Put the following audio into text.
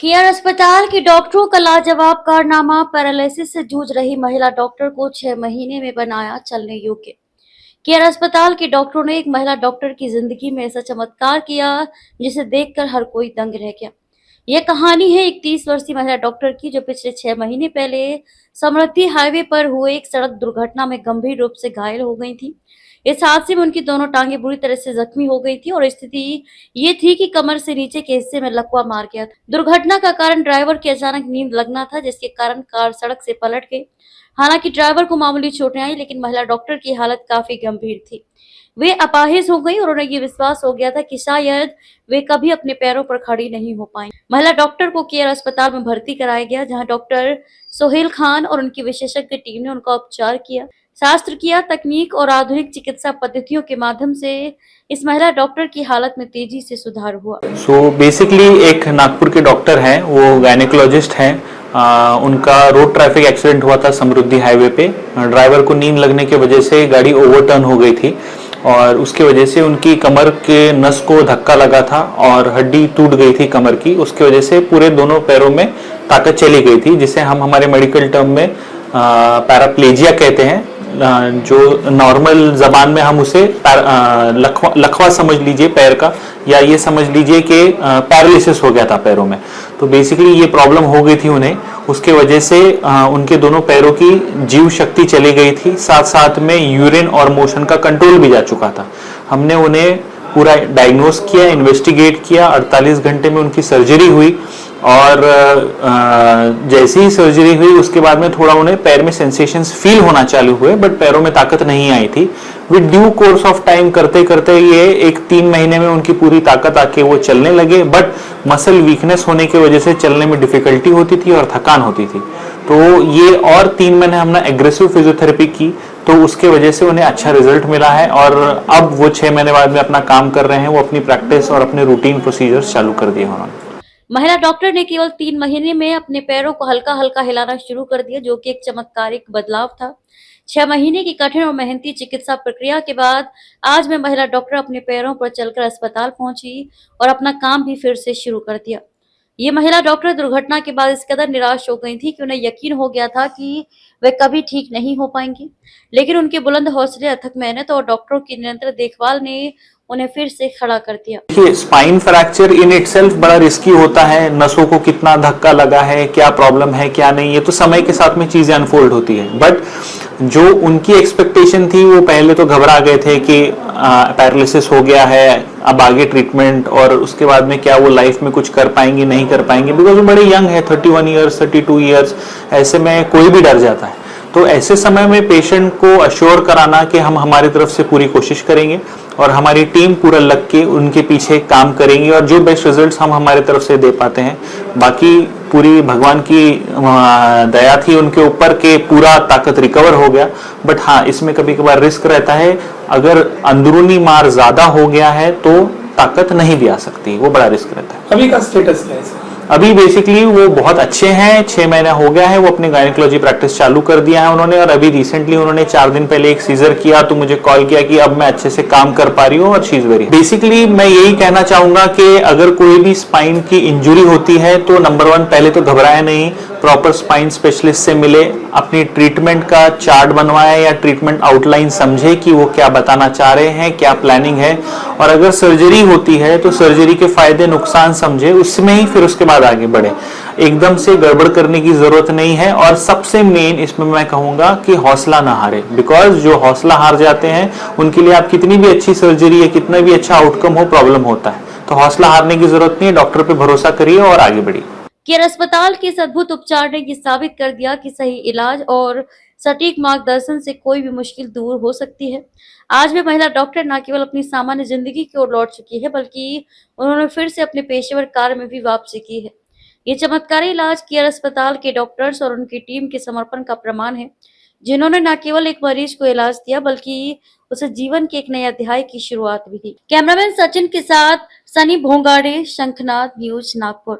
Care अस्पताल के डॉक्टरों का लाजवाब कारनामा। पैरालिसिस से जूझ रही महिला डॉक्टर को 6 महीने में बनाया चलने योग्य। केयर अस्पताल के डॉक्टरों ने एक महिला डॉक्टर की जिंदगी में ऐसा चमत्कार किया जिसे देखकर हर कोई दंग रह गया। यह कहानी है एक 30 वर्षीय महिला डॉक्टर की, जो पिछले 6 महीने पहले समृद्धि हाईवे पर हुए एक सड़क दुर्घटना में गंभीर रूप से घायल हो गई थी। इस हादसे में उनकी दोनों टांगें बुरी तरह से जख्मी हो गई थी और स्थिति ये थी कि कमर से नीचे के हिस्से में लकवा मार गया था। दुर्घटना का कारण ड्राइवर की अचानक नींद लगना था, जिसके कारण कार सड़क से पलट गई। हालांकि ड्राइवर को मामूली चोटें आई, लेकिन महिला डॉक्टर की हालत काफी गंभीर थी। वे अपाहिज हो गई और उन्हें ये विश्वास हो गया था कि शायद वे कभी अपने पैरों पर खड़ी नहीं हो पाएंगी। महिला डॉक्टर को केयर अस्पताल में भर्ती कराया गया, जहां डॉक्टर सोहेल खान और उनकी विशेषज्ञ टीम ने उनका उपचार किया। शास्त्र किया, तकनीक और आधुनिक चिकित्सा पद्धतियों के माध्यम से इस महिला डॉक्टर की हालत में तेजी से सुधार हुआ। बेसिकली एक नागपुर के डॉक्टर हैं, वो गायनेकोलॉजिस्ट हैं। उनका रोड ट्रैफिक एक्सीडेंट हुआ था समृद्धि हाईवे पे। ड्राइवर को नींद लगने की वजह से गाड़ी ओवरटर्न हो गई थी और उसके वजह से उनकी कमर के नस को धक्का लगा था और हड्डी टूट गई थी कमर की। उसके वजह से पूरे दोनों पैरों में ताकत चली गई थी, जिसे हम हमारे मेडिकल टर्म में पैराप्लेजिया कहते हैं। जो नॉर्मल जबान में हम उसे लकवा समझ लीजिए पैर का, या ये समझ लीजिए कि पैरालिसिस हो गया था पैरों में। तो बेसिकली ये प्रॉब्लम हो गई थी उन्हें, उसके वजह से उनके दोनों पैरों की जीव शक्ति चली गई थी, साथ साथ में यूरिन और मोशन का कंट्रोल भी जा चुका था। हमने उन्हें पूरा डायग्नोस किया, इन्वेस्टिगेट किया। 48 घंटे में उनकी सर्जरी हुई और जैसे ही सर्जरी हुई उसके बाद में थोड़ा उन्हें पैर में सेंसेशंस फील होना चालू हुए, बट पैरों में ताकत नहीं आई थी। With due course of time करते करते ये एक 3 महीने में उनकी पूरी ताकत आके वो चलने लगे, बट मसल वीकनेस होने की वजह से चलने में डिफिकल्टी होती थी और थकान होती थी। तो ये और 3 महीने हमने एग्रेसिव फिजियोथेरेपी की, तो उसके वजह से उन्हें अच्छा रिजल्ट मिला है और अब वो 6 महीने बाद में अपना काम कर रहे हैं। वो अपनी प्रैक्टिस और अपने रूटीन प्रोसीजर्स चालू कर दिए उन्होंने। महिला डॉक्टर ने केवल 3 महीने में अपने पैरों को हल्का हल्का हिलाना शुरू कर दिया, जो कि एक चमत्कारिक बदलाव था। 6 महीने की कठिन और मेहनती चिकित्सा प्रक्रिया के बाद आज मैं महिला डॉक्टर अपने पैरों पर चलकर अस्पताल पहुंची और अपना काम भी फिर से शुरू कर दिया। ये महिला डॉक्टर दुर्घटना के बाद इस कदर निराश हो गई थी कि उन्हें यकीन हो गया था कि वे कभी ठीक नहीं हो पाएंगी, लेकिन उनके बुलंद हौसले, अथक मेहनत और डॉक्टरों की निरंतर देखभाल ने उन्हें फिर से खड़ा कर दिया। देखिए, स्पाइन फ्रैक्चर इन इटसेल्फ बड़ा रिस्की होता है। नसों को कितना धक्का लगा है, क्या प्रॉब्लम है, क्या नहीं, ये तो समय के साथ में चीजें अनफोल्ड होती है। बट जो उनकी एक्सपेक्टेशन थी, वो पहले तो घबरा गए थे कि पैरालिसिस हो गया है, अब आगे ट्रीटमेंट और उसके बाद में क्या वो लाइफ में कुछ कर पाएंगे नहीं कर पाएंगे, बिकॉज वो बड़े यंग है, 31 ईयर्स 32 ईयर्स, ऐसे में कोई भी डर जाता है। तो ऐसे समय में पेशेंट को अश्योर कराना कि हम हमारी तरफ से पूरी कोशिश करेंगे और हमारी टीम पूरा लग के उनके पीछे काम करेंगे और जो बेस्ट रिजल्ट्स हम हमारे तरफ से दे पाते हैं। बाकी पूरी भगवान की दया थी उनके ऊपर के पूरा ताकत रिकवर हो गया। बट हाँ, इसमें कभी कभार रिस्क रहता है, अगर अंदरूनी मार ज्यादा हो गया है तो ताकत नहीं भी आ सकती, वो बड़ा रिस्क रहता है। अभी का स्टेटस क्या है? अभी बेसिकली वो बहुत अच्छे हैं, 6 महीना हो गया है, वो अपनी गायनेकोलॉजी प्रैक्टिस चालू कर दिया है उन्होंने। और अभी रिसेंटली उन्होंने 4 दिन पहले एक सीजर किया, तो मुझे कॉल किया कि अब मैं अच्छे से काम कर पा रही हूँ और शी इज वेरी। बेसिकली मैं यही कहना चाहूंगा कि अगर कोई भी स्पाइन की इंजुरी होती है तो नंबर 1 पहले तो घबराए नहीं, प्रॉपर स्पाइन स्पेशलिस्ट से मिले, अपनी ट्रीटमेंट का चार्ट बनवाए या ट्रीटमेंट आउटलाइन समझे कि वो क्या बताना चाह रहे हैं, क्या प्लानिंग है। और अगर सर्जरी होती है तो सर्जरी के फायदे नुकसान समझे, उसमें ही फिर उसके बाद आगे बढ़े। एकदम से गड़बड़ करने की जरूरत नहीं है। और सबसे मेन इसमें मैं कहूंगा कि हौसला ना हारे, बिकॉज जो हौसला हार जाते हैं उनके लिए आप कितनी भी अच्छी सर्जरी या कितना भी अच्छा आउटकम हो, प्रॉब्लम होता है। तो हौसला हारने की जरूरत नहीं है, डॉक्टर पे भरोसा करिए और आगे बढ़िए। केयर अस्पताल के इस अद्भुत उपचार ने ये साबित कर दिया कि सही इलाज और सटीक मार्गदर्शन से कोई भी मुश्किल दूर हो सकती है। आज भी महिला डॉक्टर न केवल अपनी सामान्य जिंदगी की ओर लौट चुकी है, बल्कि उन्होंने फिर से अपने पेशेवर कार्य में भी वापसी की है। ये चमत्कारी इलाज केयर अस्पताल के डॉक्टर्स और उनकी टीम के समर्पण का प्रमाण है, जिन्होंने न केवल एक मरीज को इलाज दिया, बल्कि उसे जीवन के एक नए अध्याय की शुरुआत भी की। कैमरामैन सचिन के साथ सनी भोंगाड़े, शंखनाद न्यूज, नागपुर।